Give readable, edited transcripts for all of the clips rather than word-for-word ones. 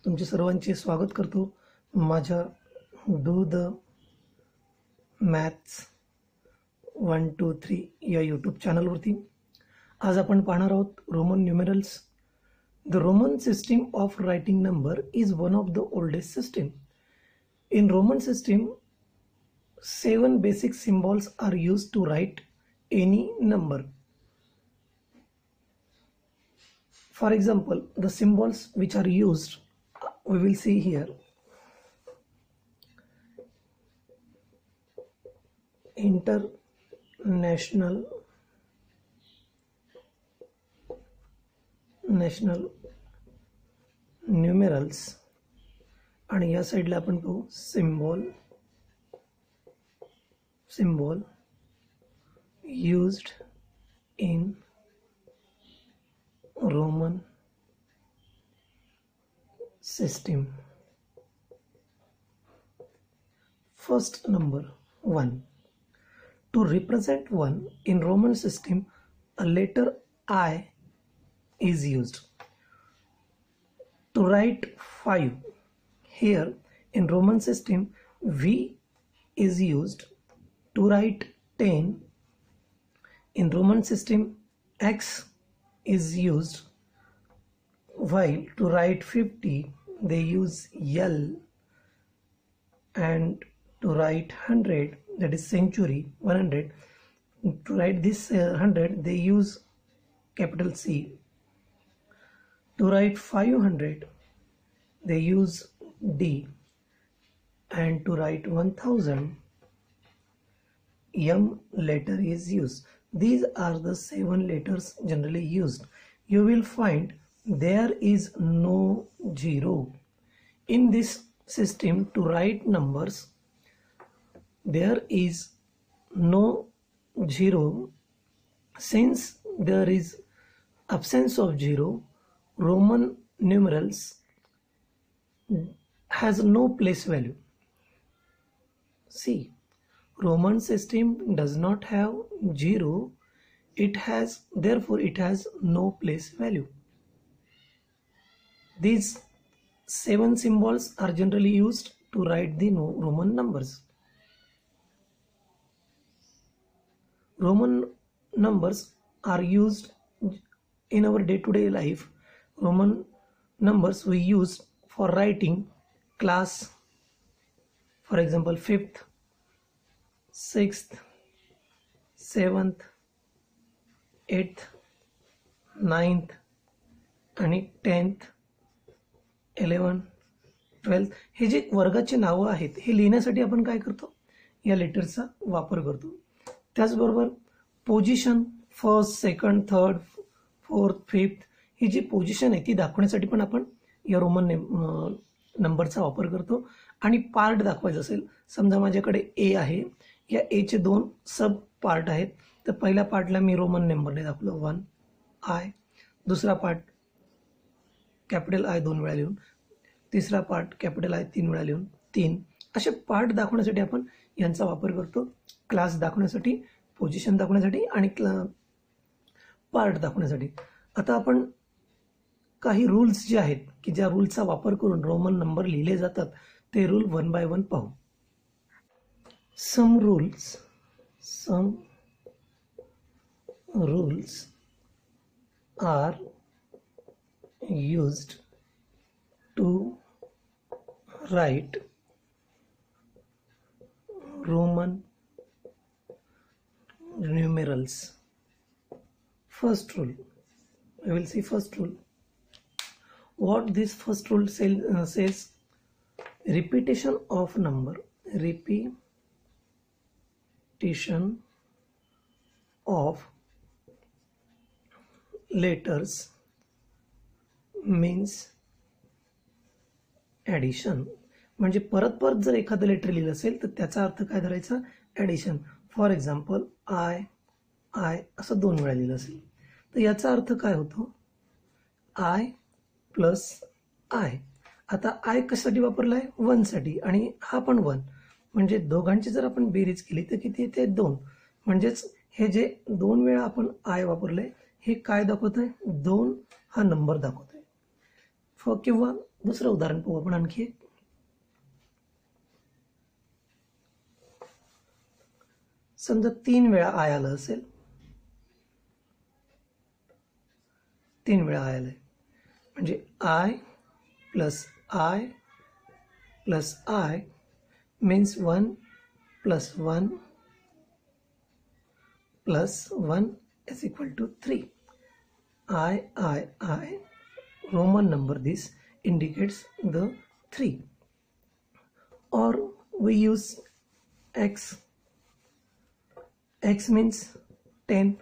तुमचे सर्वांचे स्वागत करतो माझ्या डू द मॅथ्स 1 2 3 या यूट्यूब चॅनलवरती। आज आपण पाहणार आहोत Roman numerals. The Roman system of writing number is one of the oldest system. In Roman system 7 basic symbols are used to write any number. For example, the symbols which are used we will see here. International numerals आणि या साइडला आपण पाहू symbol used in Roman system. First number 1. To represent 1 in Roman system, a letter I is used. To write 5 here in Roman system, V is used. To write 10 in Roman system, X is used, while to write 50 they use L, and to write 100, that is century 100, to write this 100 they use capital C. To write 500 they use D, and to write 1000 M letter is used. These are the 7 letters generally used. You will find there is no zero. In this system, to write numbers, there is no zero. Since there is absence of zero, Roman numerals has no place value. See, Roman system does not have zero. Therefore it has no place value. These 7 symbols are generally used to write the Roman numbers. Roman numbers are used in our day-to-day life. Roman numbers we use for writing class, for example 5th, 6th, 7th, 8th, 9th आणि 10th, 11th, 12th हे जे वर्गाचे नावं आहेत हे लिहिण्यासाठी आपण काय करतो, या लेटरचा वापर करतो. त्याचबरोबर position first, second, third, fourth, fifth ही जी पोझिशन आहे ती दाखवण्यासाठी पण आपण या रोमन नंबरचा वापर करतो. आणि पार्ट दाखवायचं असेल, समजा माझ्याकडे ए आहे, या एचे 2 सब पार्ट आहेत, तर पहिल्या पार्टला मी रोमन नंबरने दाखवलं 1 I, दुसरा पार्ट कॅपिटल I 2 वेळा लिहून, तिसरा पार्ट कॅपिटल I 3 वेळा लिहून 3. असे पार्ट दाखवण्यासाठी आपण यांचा वापर करतो. क्लास दाखवण्यासाठी, पोझिशन दाखवण्यासाठी आणि पार्ट दाखवण्यासाठी. आता आपण काही रूल्स जे आहेत की ज्या रूलचा वापर करून रोमन नंबर लिहिले जातात ते रूल 1 by 1 पाहू. Some rules are used to write Roman numerals. First rule, we will see first rule. What this first rule says, repetition of number, repetition of letters means addition. म्हणजे परत परत जर एखादं letter लिहिलं असेल तर त्याचा अर्थ काय धरायचा, ॲडिशन. फॉर एक्झाम्पल आय असं 2 वेळा लिहिलं असेल तर याचा अर्थ काय होतो, आय प्लस आय. आता आय कशासाठी वापरला आहे, 1 साठी, आणि हा पण 1, म्हणजे दोघांची जर आपण बेरीज केली तर किती येते, 2. म्हणजेच हे जे 2 वेळा आपण आय वापरले हे काय दाखवत आहे, 2 हा नंबर दाखवत आहे. किंवा दुसरं उदाहरण पाहू आपण आणखी एक. समजा 3 वेळा आय आलं असेल, 3 वेळा आय आलंय म्हणजे I plus I plus I means 1 plus 1 plus 1 is equal to 3. I, Roman number, this indicates the 3. Or we use x. X means 10.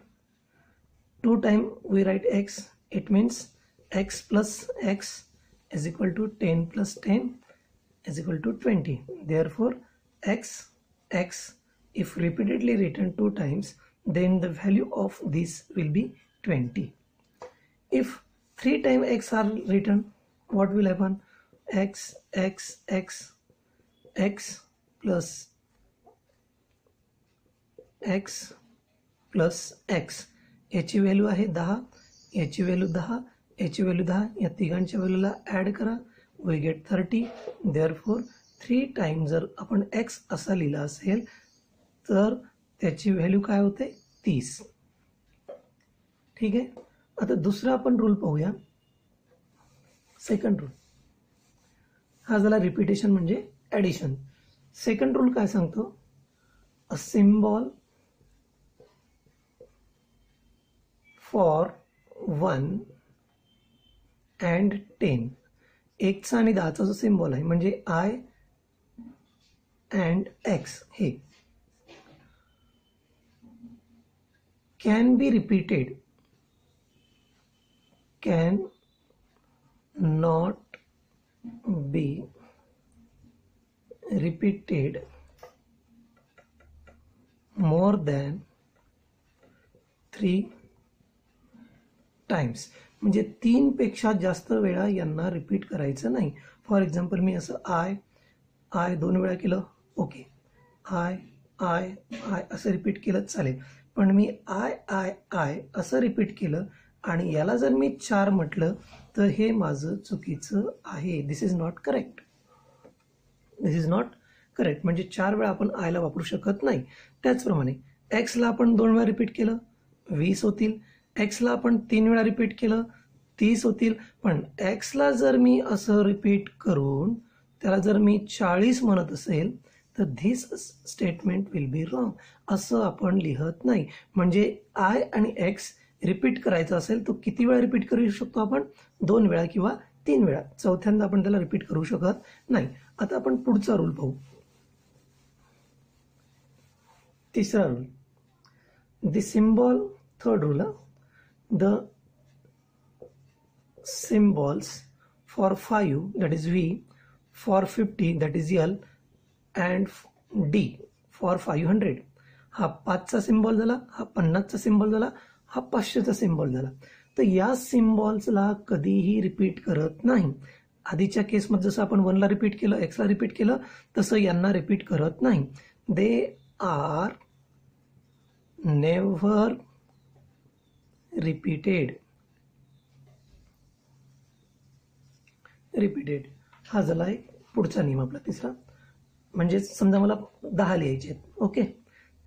2 times we write x. It means x plus x is equal to 10 plus 10 is equal to 20. Therefore, x, if repeatedly written 2 times, then the value of this will be 20. If 3 times x are written, what will happen? X plus x याची value आहे 10, याची value 10, याची value 10, या तिघांच्या व्हॅल्यूला add करा, we get 30. Therefore 3 times जर आपण x असा लिहिला असेल तर त्याची व्हॅल्यू काय होते? 30. ठीक आहे. आता दुसरा आपण रूल पाहूया, सेकंड रूल. हा झाला रिपिटेशन म्हणजे ॲडिशन. सेकंड रूल काय सांगतो? अ सिम्बॉल फॉर 1 and 10. 1चा आणि 10चा जो सिम्बॉल आहे म्हणजे आय अँड एक्स हे can be repeated, can not be repeated more than 3 times. म्हणजे 3 पेक्षा जास्त वेळा यांना रिपीट करायचं नाही. फॉर एक्झाम्पल मी असं आय 2 वेळा केलं, ओके, आय असं रिपीट केलं चालेल. पण मी आय असं रिपीट केलं आणि याला जर मी 4 म्हटलं तर हे माझं चुकीचं आहे. दिस इज नॉट करेक्ट. म्हणजे 4 वेळा आपण आयला वापरू शकत नाही. त्याचप्रमाणे एक्सला आपण 2 वेळा रिपीट केलं 20 होतील, एक्सला आपण 3 वेळा रिपीट केलं 30 होतील. पण एक्सला जर मी असं रिपीट करून त्याला जर मी 40 म्हणत असेल तर this statement will be wrong. असं आपण लिहत नाही. म्हणजे आय आणि एक्स रिपीट करायचा असेल तो किती वेळा रिपीट करू शकतो आपण? 2 वेळा किंवा 3 वेळा. चौथ्यांदा आपण त्याला रिपीट करू शकत नाही. आता आपण पुढचा रूल पाहू, तिसरा rule. The symbol, third rule, the symbols for 5 that is V, for 50 that is L and D for 500. हा 5चा सिम्बॉल झाला, हा 50चा सिम्बॉल झाला, हा 500चा सिम्बॉल झाला. तर या सिम्बॉल्सला कधीही रिपीट करत नाही. आधीच्या केसमध्ये जसं आपण 1ला रिपीट केलं, एक्सला रिपीट केलं, तसं यांना रिपीट करत नाही. They are never repeated. हा झाला एक पुढचा नियम आपला तिसरा. म्हणजे समजा मला 10 लिहायचे आहेत, ओके,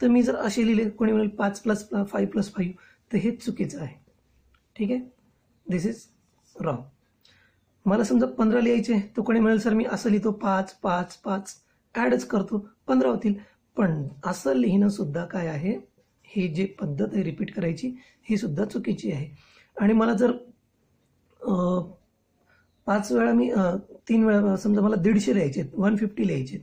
तर मी जर असे लिहिले, कोणी म्हणेल 5 + 5 + 5, तर हे चुकीचं आहे. ठीक आहे, दिस इज रॉंग. मला समजा 15 लिहायचे, तर कोणी म्हणेल सर मी असं लिहितो 5 5 5 ॲडच करतो 15 होतील. पण असं लिहिणं सुद्धा काय आहे, ही जी पद्धत आहे रिपीट करायची ही सुद्धा चुकीची आहे. आणि मला जर 5 वेळा मी 3 वेळा समजा मला 150 लिहायचे, 150 लिहायचे,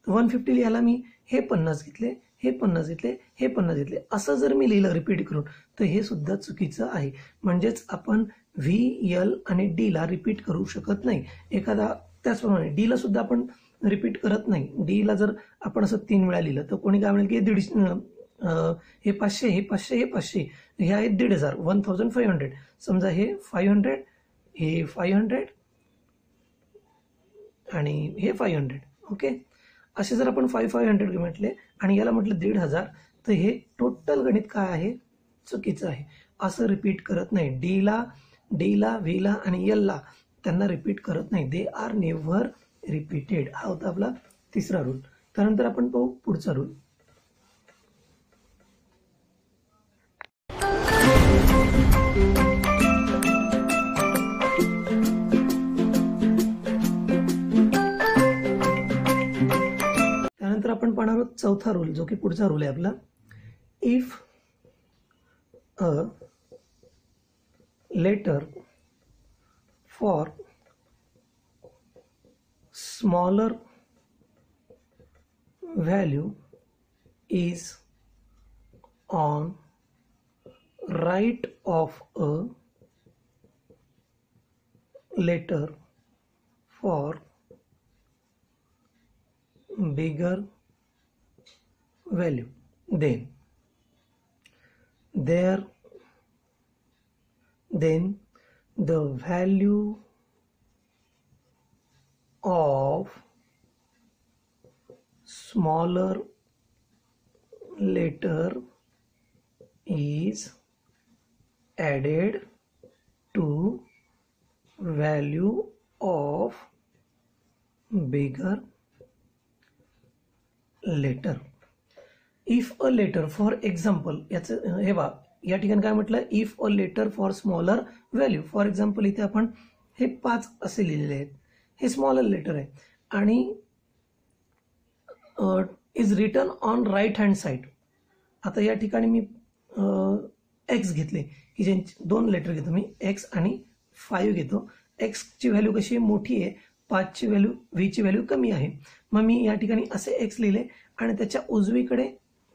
तर 150 लिहायला मी हे 50 घेतले, हे 50 घेतले, हे 50 घेतले, असं जर मी लिहिलं रिपीट करून तर हे सुद्धा चुकीचं आहे. म्हणजेच आपण व्ही, एल आणि डीला रिपीट करू शकत नाही. एखादा त्याचप्रमाणे डीला सुद्धा आपण रिपीट करत नाही. डीला जर आपण असं 3 वेळा लिहिलं तर कोणी काय म्हणेल की 150, हे 500, हे 500, हे 500, हे आहे 1500, 1500. समजा हे 500, हे 500 आणि हे 500, ओके. असे जर आपण 500 म्हटले आणि याला म्हटलं 1500, तर हे टोटल गणित काय आहे, चुकीचं आहे. असं रिपीट करत नाही. डीला, व्हीला आणि एलला त्यांना रिपीट करत नाही. They are never repeated. हा होता आपला तिसरा रूल. त्यानंतर आपण पाहू पुढचा रूल. त्यानंतर आपण पाहणार आहोत चौथा रूल, जो की पुढचा रूल आहे आपला. If a letter for smaller value is on right of a letter for bigger value, then the value of smaller letter is added to value of bigger letter. If a letter, for example, याचं हे बघा या ठिकाणी काय म्हटलं, if a letter for smaller value. For example इथे आपण हे 5 असे लिहिलेले आहेत. हे स्मॉलर लेटर आहे आणि is written on right hand side. आता या ठिकाणी मी एक्स घेतले की ज्यांची 2 लेटर घेतो मी, एक्स आणि 5 घेतो. एक्सची व्हॅल्यू कशी आहे, मोठी आहे. 5ची व्हॅल्यू, व्हीची व्हॅल्यू कमी आहे. मग मी या ठिकाणी असे एक्स लिहिले आणि त्याच्या उजवीकडे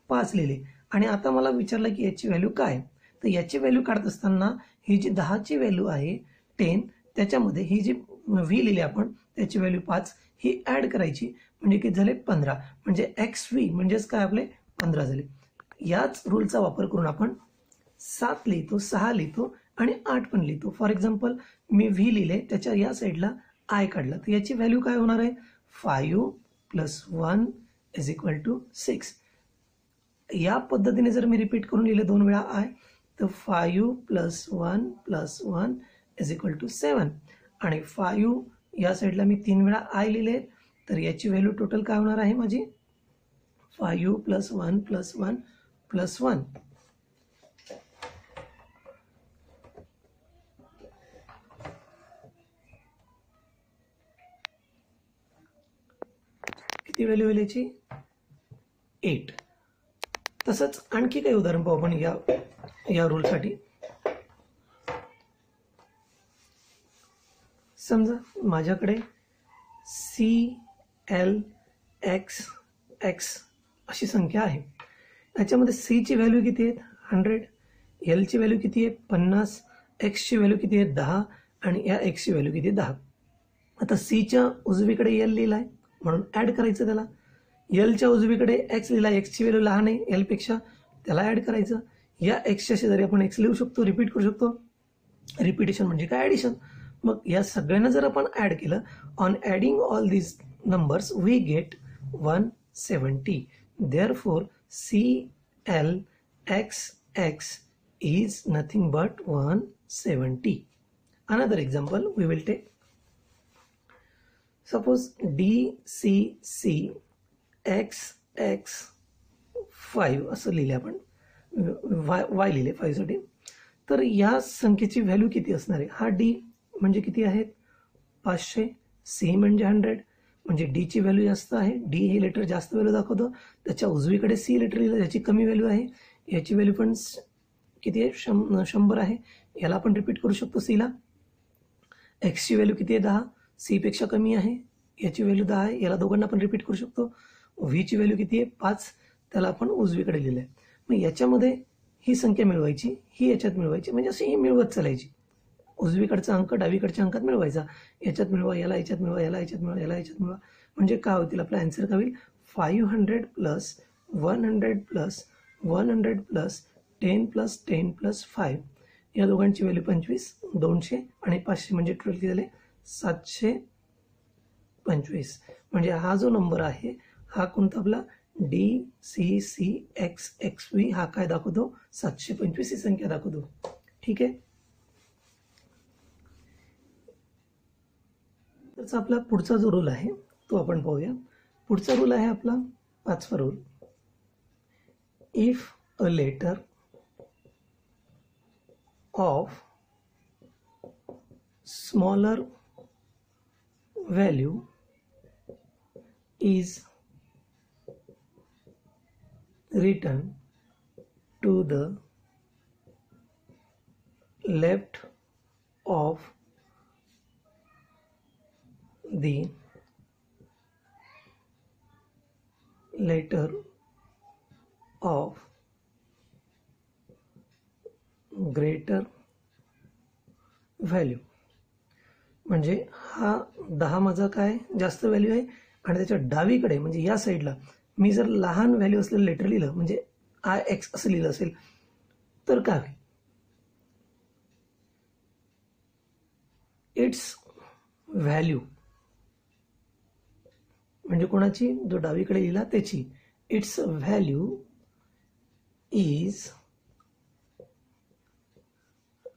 5 लिहिले. आणि आता मला विचारलं की याची व्हॅल्यू काय. तर याची व्हॅल्यू काढत असताना ही जी 10ची व्हॅल्यू आहे 10, त्याच्यामध्ये ही जी व्ही लिहिली आपण त्याची व्हॅल्यू 5 ही ॲड करायची, म्हणजे किती झाले 15. म्हणजे एक्स व्ही म्हणजेच काय आपले 15 झाले. याच रूलचा वापर करून आपण 7 लिहितो, 6 लिहितो आणि 8 पण लिहितो. फॉर एक्झाम्पल मी व्ही लिहिले, त्याच्या या साईडला आय काढला, तर याची व्हॅल्यू काय होणार आहे, 5 + 1 = 6. या पद्धतीने जर मी रिपीट करून लिहिले 2 वेळा आय, तर 5 + 1 + 1 = 7. आणि 5 या साईडला मी 3 वेळा आय लिहिले, तर याची व्हॅल्यू टोटल काय होणार आहे माझी, 5 + 1 + 1 + 1. किती व्हॅल्यू होईल याची, 8. तसंच आणखी काही उदाहरण पाहू आपण या रूलसाठी. समजा माझ्याकडे CLXX अशी संख्या आहे. याच्यामध्ये सीची व्हॅल्यू किती आहेत, 100. एलची व्हॅल्यू किती आहे, 50. एक्सची व्हॅल्यू किती आहे, 10. आणि या एक्सची व्हॅल्यू किती आहे, 10. आता सीच्या उजवीकडे एल लिहिला आहे म्हणून ॲड करायचं त्याला. एलच्या उजवीकडे एक्स लिहिला, एक्सची व्हॅल्यू लहान आहे एलपेक्षा, त्याला ॲड करायचं. या एक्सच्या शेजारी आपण एक्स लिहू शकतो, रिपीट करू शकतो. रिपिटेशन म्हणजे काय, ॲडिशन. मग या सगळ्यांना जर आपण ॲड केलं, on adding all these numbers we get 170. Therefore CLXX is nothing but 170. Another example we will take. Suppose DCCXX5 असं लिहिले आपण, y लिहिले 5 साठी. तर या संख्येची व्हॅल्यू किती असणार आहे, हा डी म्हणजे किती आहेत 500, सी म्हणजे 100, म्हणजे डी ची व्हॅल्यू जास्त आहे. डी हे लेटर जास्त व्हॅल्यू दाखवतो, त्याच्या उजवीकडे सी लेटर लिहिलं ज्याची कमी व्हॅल्यू आहे. याची व्हॅल्यू पण किती आहे, 100 आहे. याला आपण रिपीट करू शकतो सीला. एक्सची व्हॅल्यू किती आहे, 10. सी पेक्षा कमी आहे, याची व्हॅल्यू 10 आहे. याला दोघांना आपण रिपीट करू शकतो. व्हीची व्हॅल्यू किती आहे, 5. त्याला आपण उजवीकडे लिहिलं आहे. मग याच्यामध्ये ही संख्या मिळवायची, ही याच्यात मिळवायची, म्हणजे अशी ही मिळवत चालायची. उजवीकडचा अंक डावीकडच्या अंकात मिळवायचा. याच्यात मिळवा, याला याच्यात मिळवा, याला याच्यात मिळवा, याला याच्यात मिळवा. म्हणजे काय होतील, आपला आन्सर काय होईल, 500 + 100 + 100 + 10 + 10 + 5. या दोघांची व्हॅल्यू 25, 200 आणि 500 म्हणजे टोटल किती झाले, 725. म्हणजे हा जो नंबर आहे हा कोणता आपला DCCXXV हा काय दाखवतो, 725 ही संख्या दाखवतो. ठीक आहे. त्याचा आपला पुढचा जो रूल आहे तो आपण पाहूया. पुढचा रूल आहे आपला 5वा rule. If a letter of smaller value is written to the left of the letter of greater value. म्हणजे हा 10 माझा काय जास्त व्हॅल्यू आहे आणि त्याच्या डावीकडे म्हणजे या साईडला मी जर लहान व्हॅल्यू असलेलं लेटर लिहिलं म्हणजे IX असं लिहिलं असेल तर काय होईल. इट्स व्हॅल्यू म्हणजे कोणाची, जो डावीकडे लिहिला त्याची. It's value is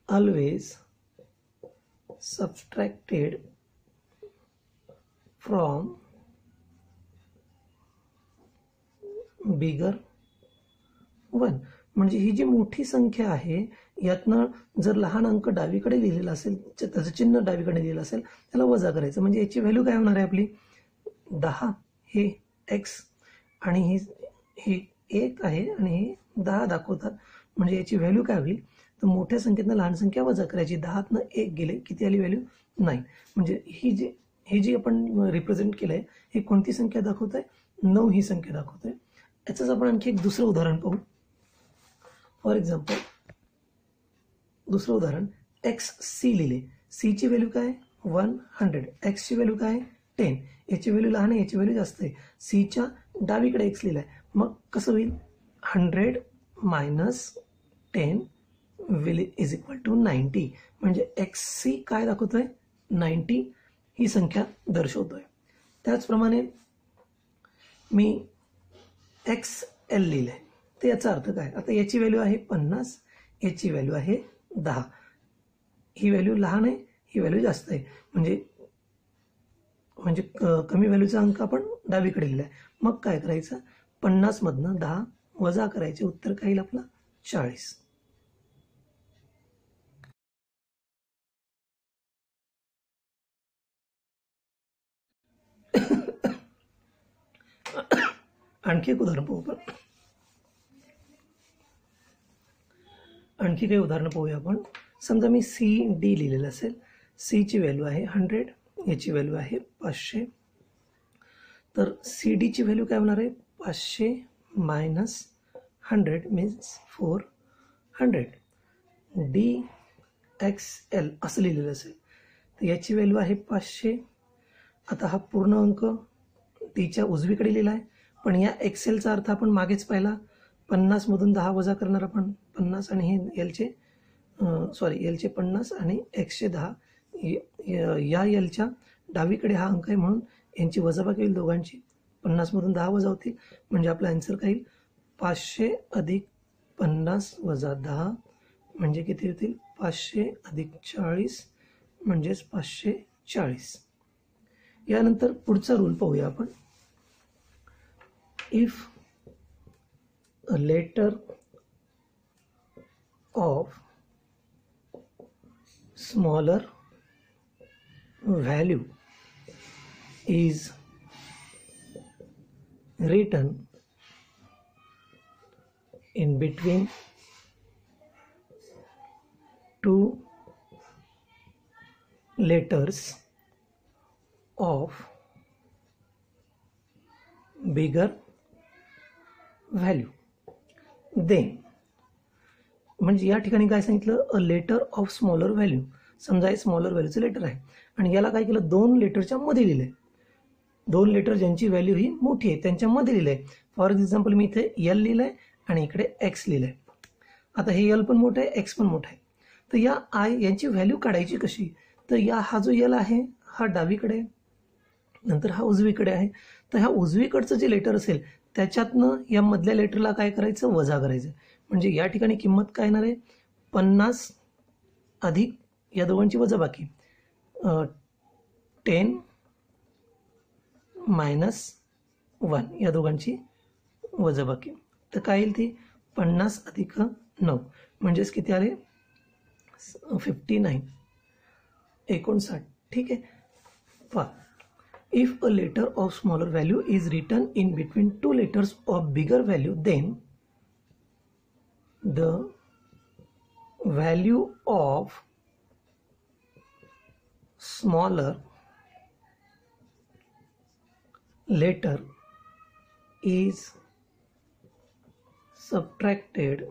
always subtracted from bigger 1. म्हणजे ही जी मोठी संख्या आहे यातनं जर लहान अंक डावीकडे लिहिलेला असेल, त्याचं चिन्ह डावीकडे लिहिलेलं असेल, त्याला वजा करायचं. म्हणजे याची व्हॅल्यू काय होणार आहे आपली 10. हे x आणि हे 1 आहे आणि हे 10 दाखवतात. म्हणजे याची व्हॅल्यू काय होईल तर मोठ्या संख्येतनं लहान संख्या वजा करायची. 10तनं 1 गेले, किती आली व्हॅल्यू 9. म्हणजे ही जी आपण रिप्रेझेंट केलं आहे ही कोणती संख्या दाखवत आहे, 9 ही संख्या दाखवत आहे. याचंच आपण आणखी एक दुसरं उदाहरण पाहू. फॉर एक्झाम्पल दुसरं उदाहरण XC लिहिले. C ची व्हॅल्यू काय 100, X ची व्हॅल्यू काय 10. याची व्हॅल्यू लहान आहे, याची व्हॅल्यू जास्त आहे. C च्या डावीकडे X लिहिलाय. मग कसं होईल 100 - 10 इज इक्वल टू 90. म्हणजे XC काय दाखवतोय 90 ही संख्या दर्शवतोय. त्याचप्रमाणे मी XL लिहिलंय. तर याचा अर्थ काय, आता याची व्हॅल्यू आहे 50, याची व्हॅल्यू आहे 10. ही व्हॅल्यू लहान आहे, ही व्हॅल्यू जास्त आहे. म्हणजे कमी व्हॅल्यूचा अंक आपण डावीकडे लिहिलाय. मग काय करायचं 50 मधनं 10 वजा करायचे. उत्तर काय येईल आपलं 40. आणखी एक उदाहरण पाहू आपण. आणखी काही उदाहरणं पाहूया आपण. समजा मी CD लिहिलेलं असेल. C ची व्हॅल्यू आहे 100, याची व्हॅल्यू आहे 500. तर CD ची व्हॅल्यू काय होणार आहे 500 - 100 मीन्स 400. DXL असं लिहिलेलं असेल तर याची व्हॅल्यू आहे 500. आता हा पूर्ण अंक Dच्या उजवीकडे लिहिला आहे, पण या XLचा अर्थ आपण मागेच पाहिला. 50 मधून 10 वजा करणार आपण 50 आणि हे Lचे Lचे 50 आणि Xचे 10. या Lच्या डावीकडे हा अंक आहे म्हणून यांची वजाबाकी होईल दोघांची. 50 मधून 10 वजा होतील म्हणजे आपला आन्सर काय येईल 500 अधिक 50 वजा 10 म्हणजे किती होतील 500 अधिक 40 म्हणजेच 540. यानंतर पुढचा रूल पाहूया आपण. If a letter of smaller value is written in between two letters of bigger value, then म्हणजे या ठिकाणी काय सांगितलं a letter of smaller value. समजा हे स्मॉलर व्हॅल्यूचं लेटर आहे आणि याला काय केलं 2 लेटरच्या मध्ये लिहिलंय. 2 लेटर ज्यांची व्हॅल्यू ही मोठी आहे त्यांच्या मध्ये लिहिलंय. फॉर एक्झाम्पल मी इथे L लिहिलंय आणि इकडे X लिहिलंय. आता हे L पण मोठं आहे, X पण मोठं आहे. तर या यांची व्हॅल्यू काढायची कशी, तर हा जो L आहे हा डावीकडे नंतर हा उजवीकडे आहे. तर ह्या उजवीकडचं जे लेटर असेल त्याच्यातनं या मधल्या लेटरला काय करायचं वजा करायचं. म्हणजे या ठिकाणी किंमत काय येणार आहे 50 अधिक या दोघांची वजाबाकी 10 -1 या दोघांची वजाबाकी. तर काय येईल ती 50 अधिक 9 म्हणजेच किती आले 59 59. ठीक आहे. पहा, if a letter of smaller value is written in between two letters of bigger value, then the value of smaller letter is subtracted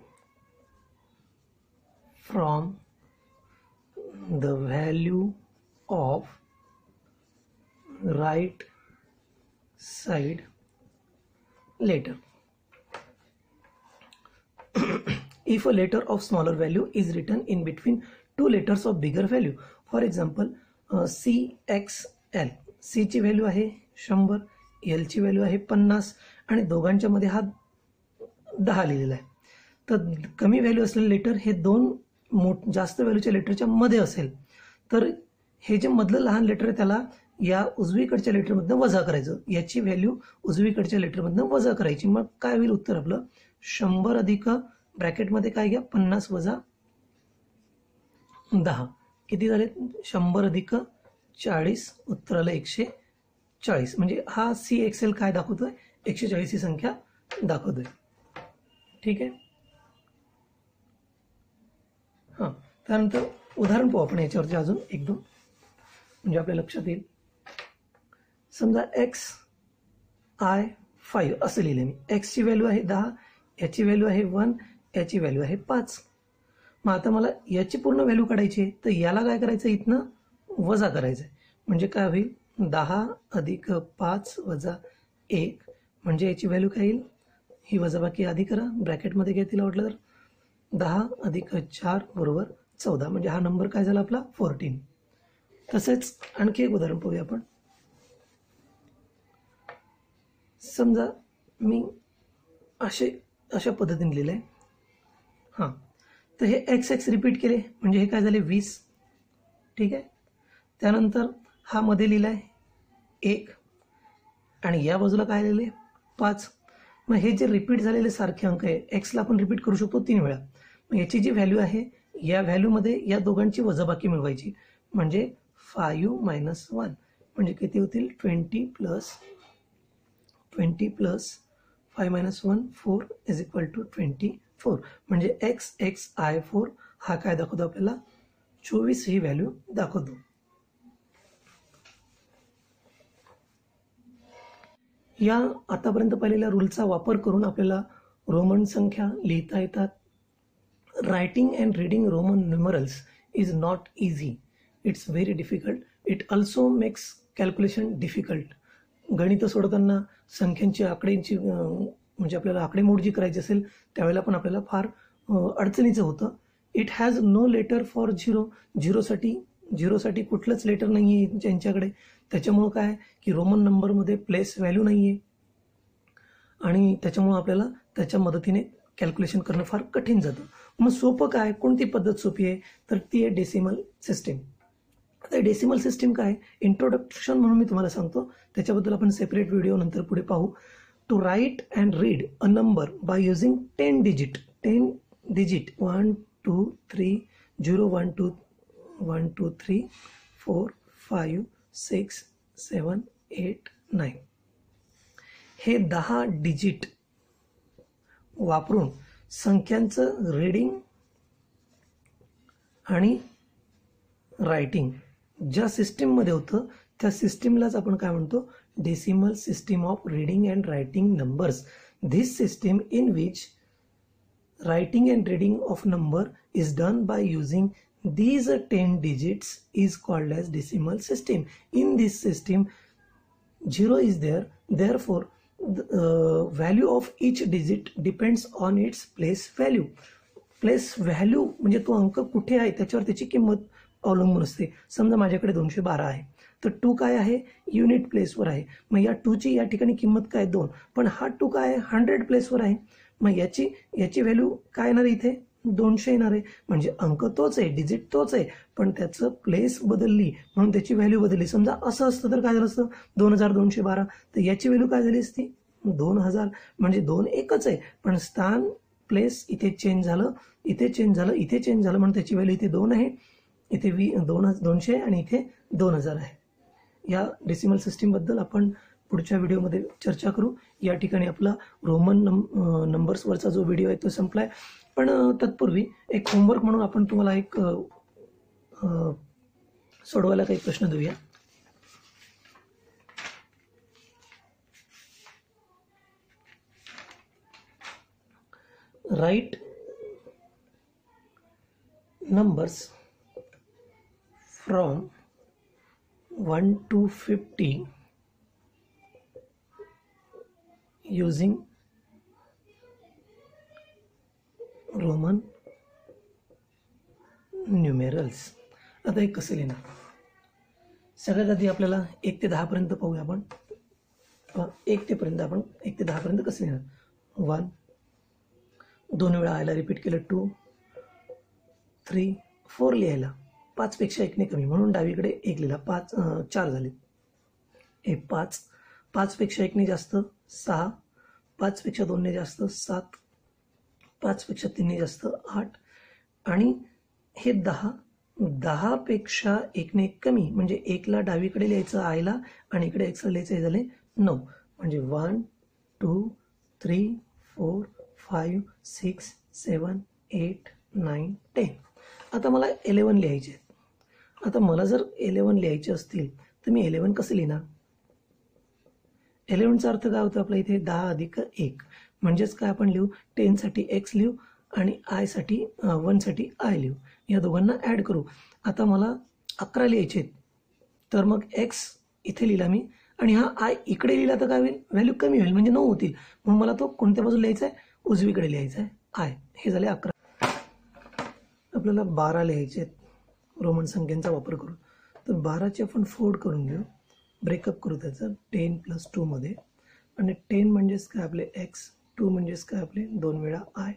from the value of right side letter. If a letter of smaller value is written in between two letters of bigger value, for example CXL, C ची value आहे 100, L ची value आहे 50 आणि दोघांच्या मध्ये हा 10 लिहिलेला आहे. तर कमी व्हॅल्यू असलेले लेटर हे दोन जास्त व्हॅल्यूच्या लेटरच्या मध्ये असेल तर हे जे मधलं लहान लेटर आहे त्याला या उजवीकडच्या लेटरमधनं वजा करायचं, याची व्हॅल्यू उजवीकडच्या लेटरमधनं वजा करायची. मग काय होईल उत्तर आपलं 100 अधिक ब्रॅकेटमध्ये काय घ्या 50 वजा 10 किती झाले 100 अधिक 40 उत्तराला 140. म्हणजे हा CXL काय दाखवतोय 140 ही संख्या दाखवतोय. ठीक आहे. हां, त्यानंतर उदाहरण पाहू आपण याच्यावरती अजून एक दोन म्हणजे आपल्या लक्षात येईल. समजा XI5 असं लिहिले मी. X ची व्हॅल्यू आहे 10, याची व्हॅल्यू आहे 1, याची व्हॅल्यू आहे 5. मग आता मला याची पूर्ण व्हॅल्यू काढायची आहे तर याला काय करायचं इथनं वजा करायचं आहे. म्हणजे काय होईल 10 अधिक 5 वजा 1 म्हणजे याची व्हॅल्यू काय येईल ही वजाबाकी आधी करा ब्रॅकेटमध्ये घ्या तिला वाटलं तर 10 अधिक 4 बरोबर 14 म्हणजे हा नंबर काय झाला आपला 14. तसेच आणखी एक उदाहरण पाहूया आपण. समजा मी अशा पद्धतीने लिहिलं आहे. हां, तर हे x रिपीट केले म्हणजे हे काय झाले 20. ठीक आहे. त्यानंतर हा मध्ये लिहिला आहे 1 आणि या बाजूला काय लिहिले 5. मग हे जे रिपीट झालेले सारखे अंक आहे एक्सला आपण रिपीट करू शकतो 3 वेळा. मग याची जी व्हॅल्यू आहे या व्हॅल्यूमध्ये या दोघांची वजाबाकी मिळवायची म्हणजे 5 - 1 म्हणजे किती होतील 20 प्लस 5 - 1 4 इज इक्वल टू 24 म्हणजे XI4 हा काय दाखवतो आपल्याला 24 ही व्हॅल्यू दाखवतो. या आतापर्यंत पाहिलेल्या रूलचा वापर करून आपल्याला रोमन संख्या लिहिता येतात. Writing and reading Roman numerals is not easy. It's very difficult. It also makes calculation difficult. गणित सोडवताना संख्यांची आकड्यांची म्हणजे आपल्याला आकडेमोड जी करायची असेल त्यावेळेला पण आपल्याला फार अडचणीचं होतं. It has no letter for झिरोसाठी कुठलंच लेटर नाही आहे ज्यांच्याकडे. त्याच्यामुळं काय की रोमन नंबरमध्ये प्लेस व्हॅल्यू नाही आहे आणि त्याच्यामुळं आपल्याला त्याच्या मदतीने कॅल्क्युलेशन करणं फार कठीण जातं. मग सोपं काय, कोणती पद्धत सोपी आहे तर ती आहे डेसिमल सिस्टीम. आता डेसिमल सिस्टीम काय इंट्रोडक्शन म्हणून मी तुम्हाला सांगतो, त्याच्याबद्दल आपण सेपरेट व्हिडिओ नंतर पुढे पाहू. To write and read a number by using 10 digit 1 2 3 0 1 2 1 2 3 4 5 6 7 8 9 हे 10 डिजिट वापरून संख्यांचं रीडिंग आणि रायटिंग ज्या सिस्टीममध्ये होतं त्या सिस्टीमलाच आपण काय म्हणतो decimal system of reading and writing numbers. This system in which writing and reading of number is done by using these 10 digits is called as decimal system. In this system 0 is there, therefore the value of each digit depends on its place value. Place value म्हणजे तो अंक कुठे आहे त्याच्यावर त्याची किंमत अवलंबून असते. समजा माझ्याकडे 212 आहे तर 2 काय आहे युनिट प्लेसवर आहे. मग या 2 ची या ठिकाणी किंमत काय 2, पण हा 2 काय आहे 100 प्लेसवर आहे. मग याची व्हॅल्यू काय येणार इथे 200 येणार आहे, म्हणजे अंक तोच आहे, डिजिट तोच आहे, पण त्याचं प्लेस बदलली म्हणून त्याची व्हॅल्यू बदलली. समजा असं असतं तर काय झालं असतं 2212, तर याची व्हॅल्यू काय झाली असती 2000, म्हणजे 2 एकच आहे, पण स्थान प्लेस इथे चेंज झालं, इथे चेंज झालं, इथे चेंज झालं, म्हणून त्याची व्हॅल्यू इथे 2 आहे, इथे 200 आणि इथे 2000 आहे. या डेसिमल सिस्टीमबद्दल आपण पुढच्या व्हिडिओमध्ये चर्चा करू. या ठिकाणी आपला रोमन नंबर्सवरचा जो व्हिडिओ आहे तो संपलाय. पण तत्पूर्वी एक होमवर्क म्हणून आपण तुम्हाला एक सोडवायला काही प्रश्न देऊया. Write numbers from 1 to 50 using Roman numerals. आता एक कसं लिहिणार? सगळ्यात आधी आपल्याला 1 ते 10 पर्यंत पाहूया आपण. 1 ते 10 पर्यंत कसं लिहिणार? 1, 2 वेळा आयला रिपीट केलं, 2, 3, 4 लिहायला, 5 पेक्षा 1 ने कमी म्हणून डावीकडे 1 लिहिला, 4 झाले. 5 पेक्षा 1 ने जास्त 6, 5 पेक्षा 2 ने जास्त 7, 5 पेक्षा 3 ने जास्त 8, आणि हे 10 पेक्षा 1 ने कमी म्हणजे 1 ला डावीकडे लिहायचं आयला आणि इकडे एक्सला लिहायचं, हे झाले 9. म्हणजे 1, 2, 3, 4, 5, 6, 7, 8, 9, 10. आता मला 11 लिहायचे आहेत. आता मला जर 11 लिहायचे असतील तर मी 11 कसं लिहिणार? 11चा अर्थ काय होतं आपला इथे? 10 अधिक 1, म्हणजेच काय आपण लिहू? 10 साठी x लिहू आणि 1 साठी i लिहू, या दोघांना ॲड करू. आता मला 11 लिहायचे आहेत, तर मग x इथे लिहिला मी आणि हा i इकडे लिहिला तर काय होईल? व्हॅल्यू कमी होईल, म्हणजे 9 होतील, म्हणून मला तो कोणत्या बाजूला लिहायचा आहे? उजवीकडे लिहायचा आहे, i. हे झाले 11. आपल्याला 12 लिहायचे आहेत रोमन संख्यांचा वापर करून. तर 12चे आपण फोल्ड करून घेऊ, ब्रेकअप करू त्याचं 10 + 2 मध्ये. आणि 10 म्हणजेच काय आपले x, 2 म्हणजेच काय आपले 2 वेळा i,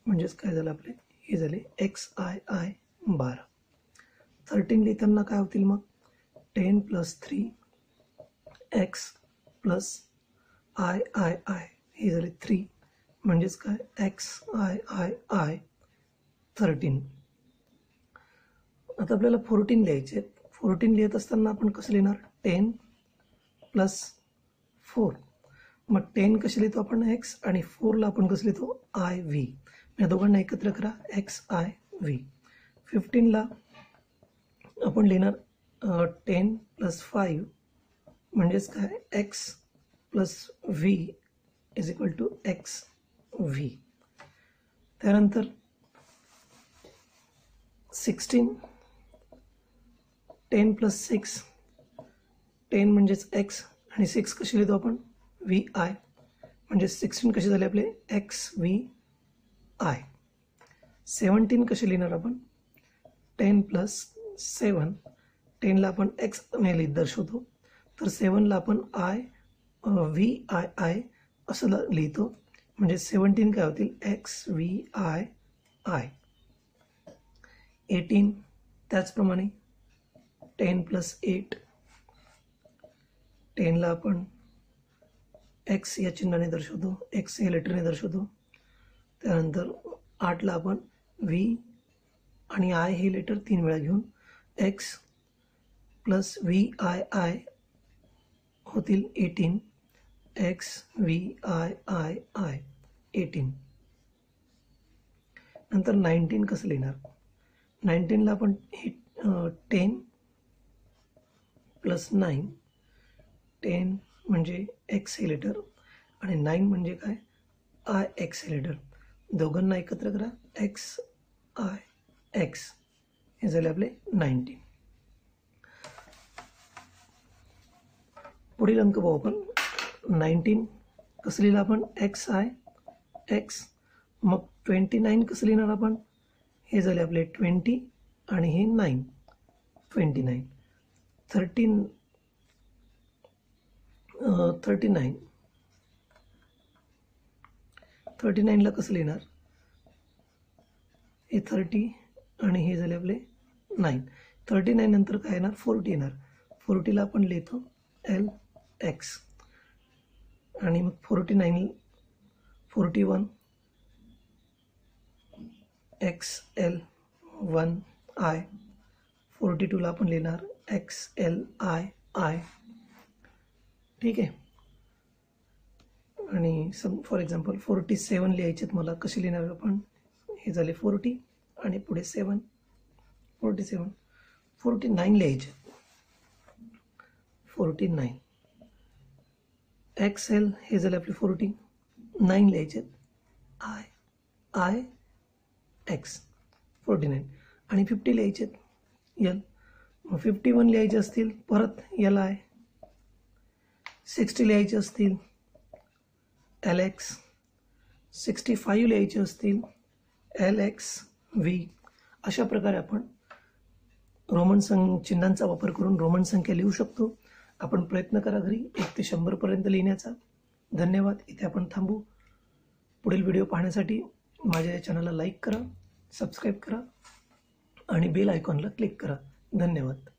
म्हणजेच काय झालं आपले? हे झाले xi, 12. 13 लिहिताना काय होतील मग? 10 + 3 x + i, हे झाले 3, म्हणजेच काय xi, 13. आता आपल्याला 14 लिहायचे आहेत. 14 लिहित असताना आपण कसं लिहिणार? 10 + 4. मग 10 कसे लिहितो आपण? x, आणि 4ला आपण कसं लिहितो? iv. या दोघांना एकत्र करा, xiv. 15ला आपण लिहिणार 10 + 5, म्हणजेच काय? x + v = xv. त्यानंतर 16, 10 + 6, 10 म्हणजेच x आणि 6 कशी लिहितो आपण? vi, म्हणजे 16 कसे झाले आपले? xvi. 17 कसे लिहिणार आपण? 10 + 7, 10ला आपण x ने लिहित दर्शवतो, तर 7ला आपण vi असं लिहितो, म्हणजे 17 काय होतील? xvi. 18 त्याचप्रमाणे 10 + 8, 10ला आपण x या चिन्हाने दर्शवतो, x या लेटरने दर्शवतो. त्यानंतर 8ला आपण v आणि i हे लेटर 3 वेळा घेऊन x + vi होतील 18, xvi, 18. नंतर 19 कसं लिहिणार? 19ला आपण 10 + 9, 10 म्हणजे x हे लेटर आणि 9 म्हणजे काय? ix हे लेटर, दोघांना एकत्र करा, xix. हे झाले आपले 19. पुढील अंक पाहू आपण. 19 कसं लिहिलं आपण? xix. मग 29 कसं लिहिणार आपण? हे झाले आपले 20 आणि हे 9, 29. 39ला कसं लिहिणार? 30 आणि हे झाले आपले 9. 39 नंतर काय येणार 40 येणार. 40ला आपण लिहितो LX आणि मग 41 XL1I. 42ला आपण लिहिणार XLII. ठीक आहे. आणि फॉर एक्झाम्पल 47 लिहायचेत मला. कसे लिहिणार आपण? हे झाले 40 आणि पुढे 7 47. 49 लिहायचे. 49 XL हे झाले आपले 40. 9 लिहायचे IX 49 आणि 50 लिहायचे L. मग 51 लिहायचे असतील परत LI. 60 लिहायचे असतील LX. 65 लिहायचे असतील LXV. अशा प्रकारे आपण रोमन चिन्हांचा वापर करून रोमन संख्या लिहू शकतो. आपण प्रयत्न करा घरी 1 ते 100 पर्यंत लिहिण्याचा. धन्यवाद. इथे आपण थांबू. पुढील व्हिडिओ पाहण्यासाठी माझ्या या चॅनलला लाईक करा, सबस्क्राईब करा आणि बेल आयकॉनला क्लिक करा. धन्यवाद.